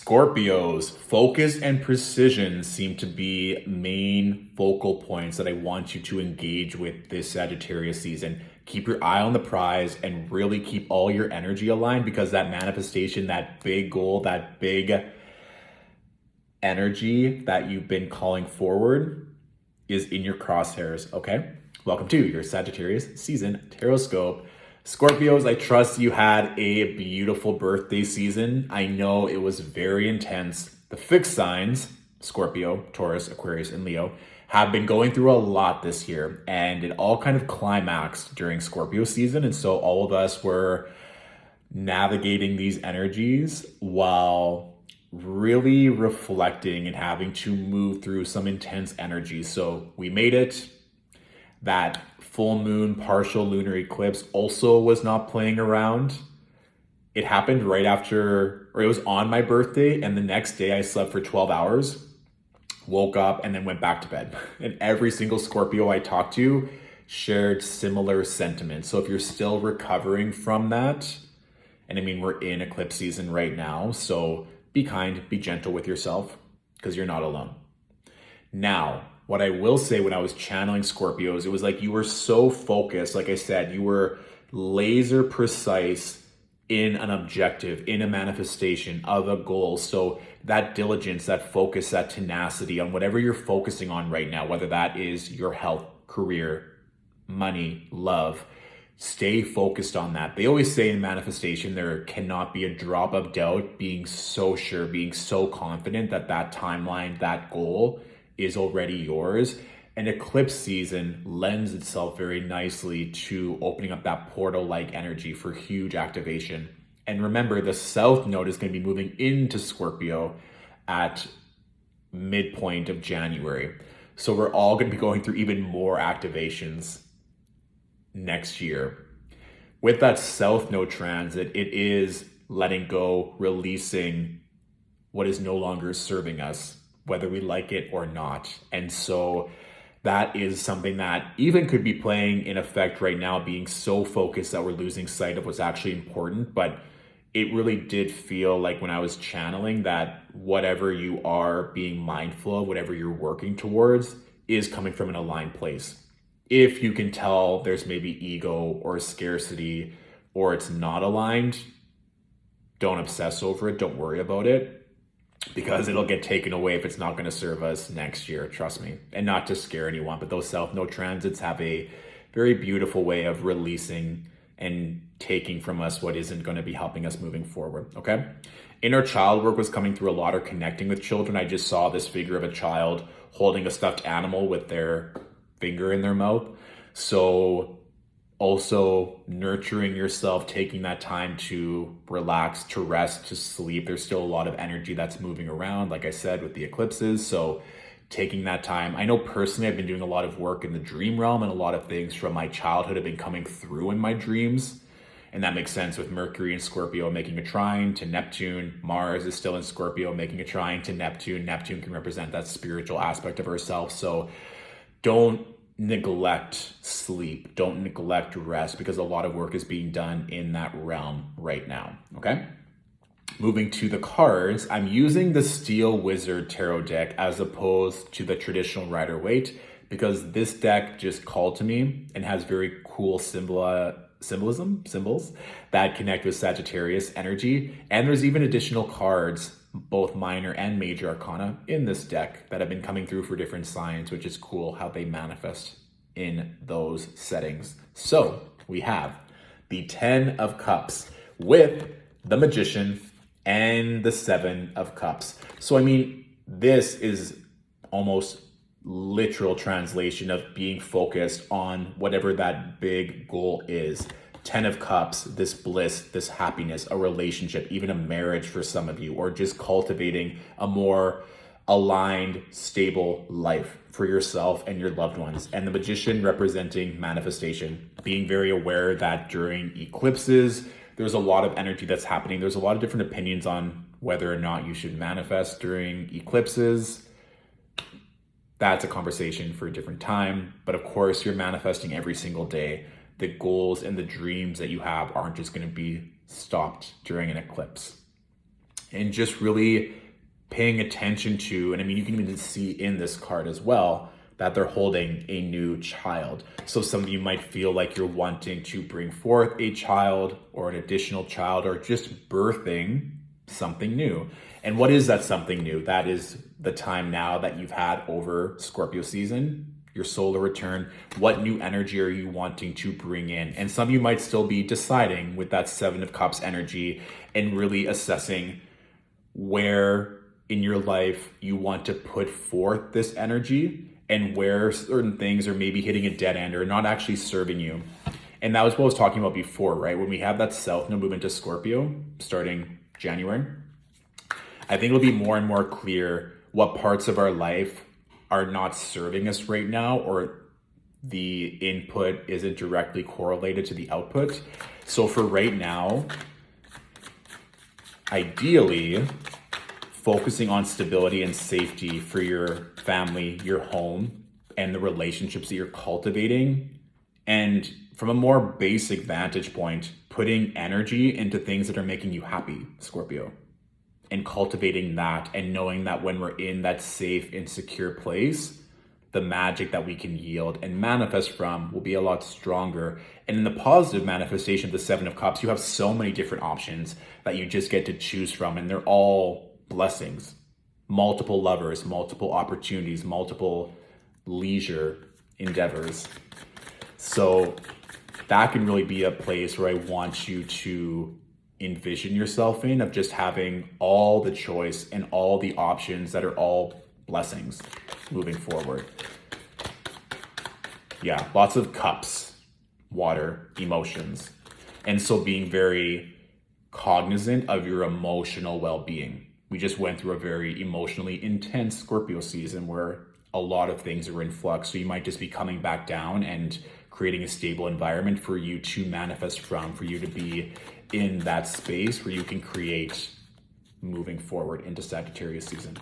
Scorpios, focus and precision seem to be main focal points that I want you to engage with this Sagittarius season. Keep your eye on the prize and really keep all your energy aligned, because that manifestation, that big goal, that big energy that you've been calling forward is in your crosshairs, okay? Welcome to your Sagittarius season Tarotscope. Scorpios, I trust you had a beautiful birthday season. I know it was very intense. The fixed signs, Scorpio, Taurus, Aquarius, and Leo, have been going through a lot this year, and it all kind of climaxed during Scorpio season. And so all of us were navigating these energies while really reflecting and having to move through some intense energy. So we made it. That full moon partial lunar eclipse also was not playing around. It happened right after, or it was on my birthday, and the next day I slept for 12 hours, woke up, and then went back to bed. And every single Scorpio I talked to shared similar sentiments. So if you're still recovering from that, and I mean, we're in eclipse season right now, so be kind, be gentle with yourself, because you're not alone. Now, what I will say, when I was channeling Scorpios, it was like you were so focused. Like I said, you were laser precise in an objective, in a manifestation of a goal. So that diligence, that focus, that tenacity on whatever you're focusing on right now, whether that is your health, career, money, love, stay focused on that. They always say in manifestation, there cannot be a drop of doubt. Being so sure, being so confident that that timeline, that goal is already yours. And eclipse season lends itself very nicely to opening up that portal-like energy for huge activation. And remember, the South Node is going to be moving into Scorpio at midpoint of January. So we're all going to be going through even more activations next year. With that South Node transit, it is letting go, releasing what is no longer serving us, whether we like it or not. And so that is something that even could be playing in effect right now, being so focused that we're losing sight of what's actually important. But it really did feel like when I was channeling that whatever you are being mindful of, whatever you're working towards, is coming from an aligned place. If you can tell there's maybe ego or scarcity, or it's not aligned, don't obsess over it, don't worry about it, because it'll get taken away if it's not going to serve us next year, trust me. And not to scare anyone, but those South Node transits have a very beautiful way of releasing and taking from us what isn't going to be helping us moving forward, okay? Inner child work was coming through a lot, or connecting with children. I just saw this figure of a child holding a stuffed animal with their finger in their mouth. So also nurturing yourself, taking that time to relax, to rest, to sleep. There's still a lot of energy that's moving around, like I said, with the eclipses. So taking that time. I know personally I've been doing a lot of work in the dream realm, and a lot of things from my childhood have been coming through in my dreams. And that makes sense with Mercury and Scorpio making a trine to Neptune. Mars is still in Scorpio making a trine to Neptune. Neptune can represent that spiritual aspect of ourselves. So don't neglect sleep, don't neglect rest, because a lot of work is being done in that realm right now, okay? Moving to the cards, I'm using the Steel Wizard Tarot deck as opposed to the traditional Rider-Waite, because this deck just called to me and has very cool symbols that connect with Sagittarius energy. And there's even additional cards, both minor and major arcana, in this deck that have been coming through for different signs, which is cool how they manifest in those settings. So we have the 10 of Cups with the Magician and the 7 of Cups. So I mean, this is almost literal translation of being focused on whatever that big goal is. 10 of Cups, this bliss, this happiness, a relationship, even a marriage for some of you, or just cultivating a more aligned, stable life for yourself and your loved ones. And the Magician representing manifestation, being very aware that during eclipses, there's a lot of energy that's happening. There's a lot of different opinions on whether or not you should manifest during eclipses. That's a conversation for a different time. But of course, you're manifesting every single day. The goals and the dreams that you have aren't just going to be stopped during an eclipse. and just really paying attention to, and I mean, you can even see in this card as well, that they're holding a new child. So some of you might feel like you're wanting to bring forth a child or an additional child, or just birthing something new. And what is that something new? That is the time now that you've had over Scorpio season, your solar return. What new energy are you wanting to bring in? And some of you might still be deciding with that Seven of Cups energy and really assessing where in your life you want to put forth this energy, and where certain things are maybe hitting a dead end or not actually serving you. And that was what I was talking about before, right? When we have that South Node move into Scorpio starting January, I think it'll be more and more clear what parts of our life are not serving us right now, or the input isn't directly correlated to the output. So for right now, ideally, focusing on stability and safety for your family, your home, and the relationships that you're cultivating. And from a more basic vantage point, putting energy into things that are making you happy, Scorpio, and cultivating that, and knowing that when we're in that safe and secure place, the magic that we can yield and manifest from will be a lot stronger. And in the positive manifestation of the Seven of Cups, you have so many different options that you just get to choose from, and they're all blessings. Multiple lovers, multiple opportunities, multiple leisure endeavors. So that can really be a place where I want you to envision yourself in, of just having all the choice and all the options that are all blessings moving forward. Yeah, lots of cups, water, emotions. And so being very cognizant of your emotional well-being. We just went through a very emotionally intense Scorpio season where a lot of things are in flux. So you might just be coming back down and creating a stable environment for you to manifest from, for you to be in that space where you can create moving forward into Sagittarius season.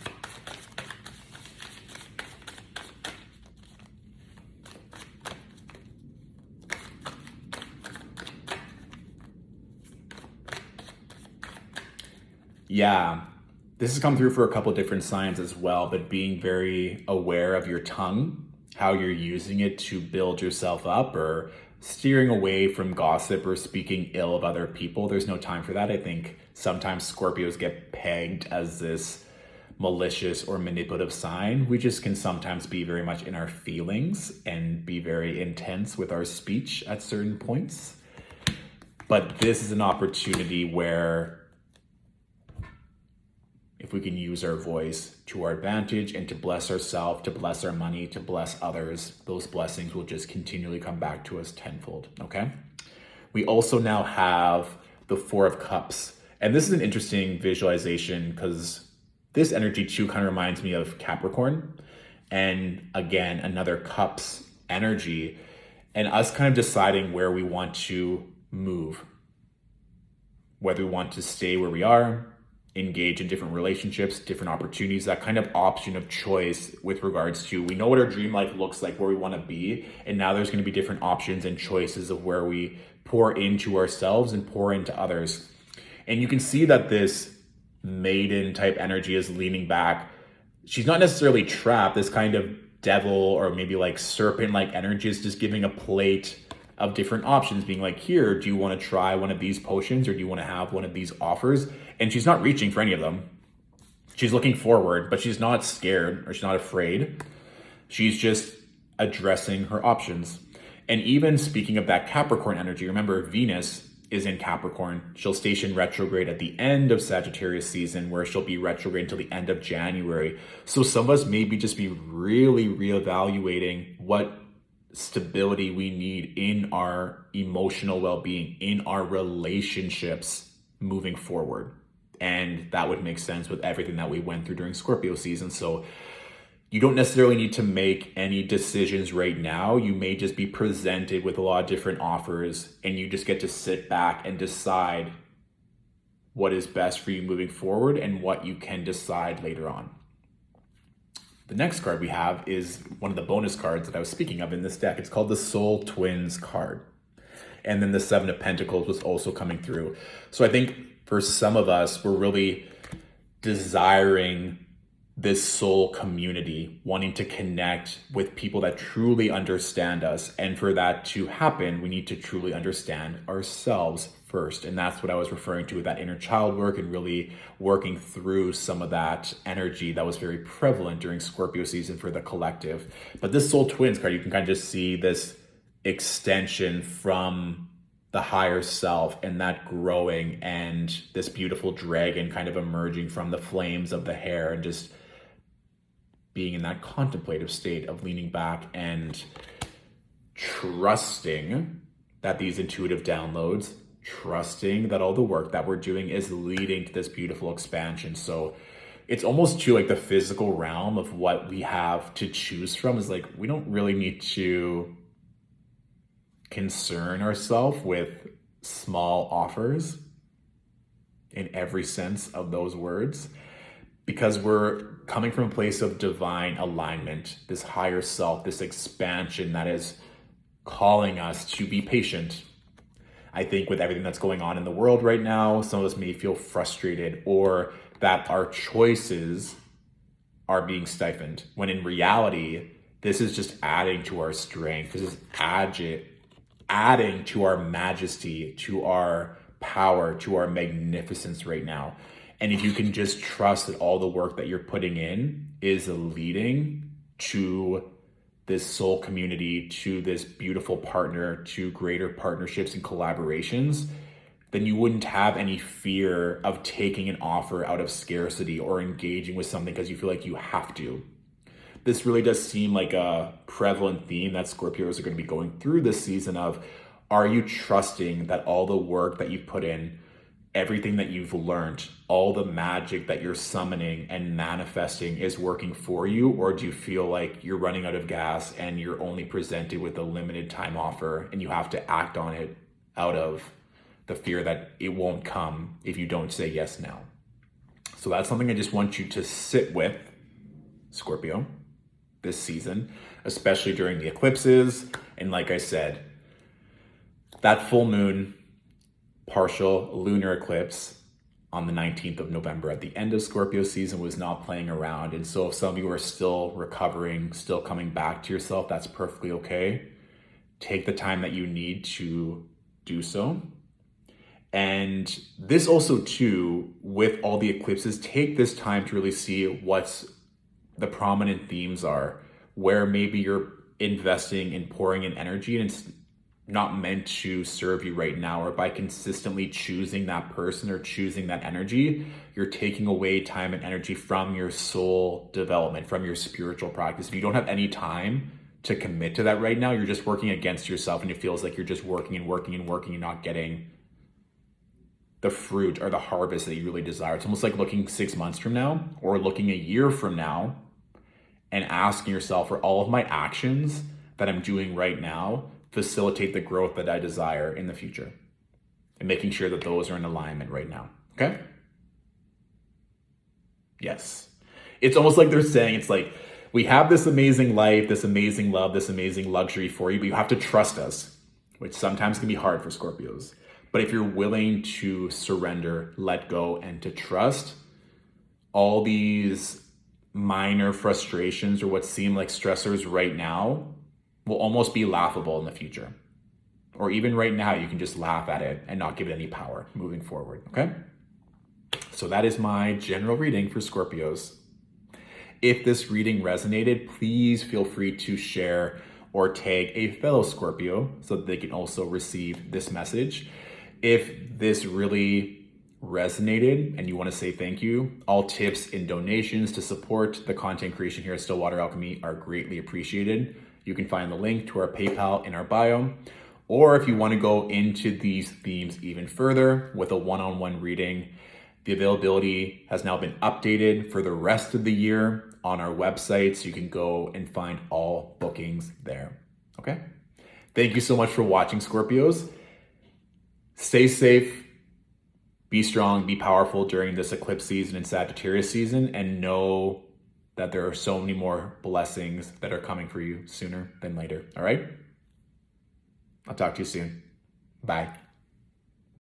Yeah, this has come through for a couple different signs as well, but being very aware of your tongue, how you're using it to build yourself up, or steering away from gossip or speaking ill of other people. There's no time for that. I think sometimes Scorpios get pegged as this malicious or manipulative sign. We just can sometimes be very much in our feelings and be very intense with our speech at certain points. But this is an opportunity where if we can use our voice to our advantage and to bless ourselves, to bless our money, to bless others, those blessings will just continually come back to us tenfold, okay? We also now have the Four of Cups. And this is an interesting visualization because this energy too kind of reminds me of Capricorn. And again, another Cups energy, and us kind of deciding where we want to move, whether we want to stay where we are, engage in different relationships, different opportunities, that kind of option of choice with regards to, we know what our dream life looks like, where we want to be, and now there's going to be different options and choices of where we pour into ourselves and pour into others. And you can see that this maiden type energy is leaning back. She's not necessarily trapped. This kind of devil or maybe like serpent like energy is just giving a plate of different options, being like, here, do you want to try one of these potions, or do you want to have one of these offers? And she's not reaching for any of them. She's looking forward, but she's not scared or she's not afraid. She's just addressing her options. And even speaking of that Capricorn energy, remember Venus is in Capricorn. She'll station retrograde at the end of Sagittarius season, where she'll be retrograde until the end of January. So some of us maybe just be really reevaluating what stability we need in our emotional well-being, in our relationships moving forward. And that would make sense with everything that we went through during Scorpio season. So you don't necessarily need to make any decisions right now. You may just be presented with a lot of different offers, and you just get to sit back and decide what is best for you moving forward and what you can decide later on. The next card we have is one of the bonus cards that I was speaking of in this deck. It's called the Soul Twins card. And then the Seven of Pentacles was also coming through. So I think for some of us, we're really desiring this soul community, wanting to connect with people that truly understand us. And for that to happen, we need to truly understand ourselves first. And that's what I was referring to with that inner child work and really working through some of that energy that was very prevalent during Scorpio season for the collective. But this soul twins card, you can kind of just see this extension from the higher self and that growing, and this beautiful dragon kind of emerging from the flames of the hair and just being in that contemplative state of leaning back and trusting that these intuitive downloads, trusting that all the work that we're doing is leading to this beautiful expansion. So it's almost to like the physical realm of what we have to choose from is like, we don't really need to concern ourselves with small offers in every sense of those words, because we're coming from a place of divine alignment, this higher self, this expansion that is calling us to be patient. I think with everything that's going on in the world right now, some of us may feel frustrated or that our choices are being stifled, when in reality, this is just adding to our strength. This is adding to our majesty, to our power, to our magnificence right now. And if you can just trust that all the work that you're putting in is leading to this soul community, to this beautiful partner, to greater partnerships and collaborations, then you wouldn't have any fear of taking an offer out of scarcity or engaging with something because you feel like you have to. This really does seem like a prevalent theme that Scorpios are going to be going through this season of, are you trusting that all the work that you've put in, everything that you've learned, all the magic that you're summoning and manifesting is working for you? Or do you feel like you're running out of gas and you're only presented with a limited time offer and you have to act on it out of the fear that it won't come if you don't say yes now? So that's something I just want you to sit with, Scorpio, this season, especially during the eclipses. And like I said, that full moon partial lunar eclipse on the 19th of November at the end of Scorpio season was not playing around. And so if some of you are still recovering, still coming back to yourself, that's perfectly okay. Take the time that you need to do so. And this also too, with all the eclipses, take this time to really see what's the prominent themes are, where maybe you're investing and pouring in energy and it's not meant to serve you right now, or by consistently choosing that person or choosing that energy, you're taking away time and energy from your soul development, from your spiritual practice. If you don't have any time to commit to that right now, you're just working against yourself, and it feels like you're just working and working and working and not getting the fruit or the harvest that you really desire. It's almost like looking 6 months from now or looking a year from now and asking yourself, for all of my actions that I'm doing right now facilitate the growth that I desire in the future, and making sure that those are in alignment right now. Okay? Yes. It's almost like they're saying, it's like, we have this amazing life, this amazing love, this amazing luxury for you, but you have to trust us, which sometimes can be hard for Scorpios. But if you're willing to surrender, let go, and to trust, all these minor frustrations or what seem like stressors right now will almost be laughable in the future. Or even right now, you can just laugh at it and not give it any power moving forward, okay? So that is my general reading for Scorpios. If this reading resonated, please feel free to share or tag a fellow Scorpio so that they can also receive this message. If this really resonated and you want to say thank you, all tips and donations to support the content creation here at Stillwater Alchemy are greatly appreciated. You can find the link to our PayPal in our bio. Or if you want to go into these themes even further with a one-on-one reading, the availability has now been updated for the rest of the year on our website, so you can go and find all bookings there. Okay? Thank you so much for watching, Scorpios. Stay safe, be strong, be powerful during this eclipse season and Sagittarius season, and know that there are so many more blessings that are coming for you sooner than later. All right? I'll talk to you soon. Bye.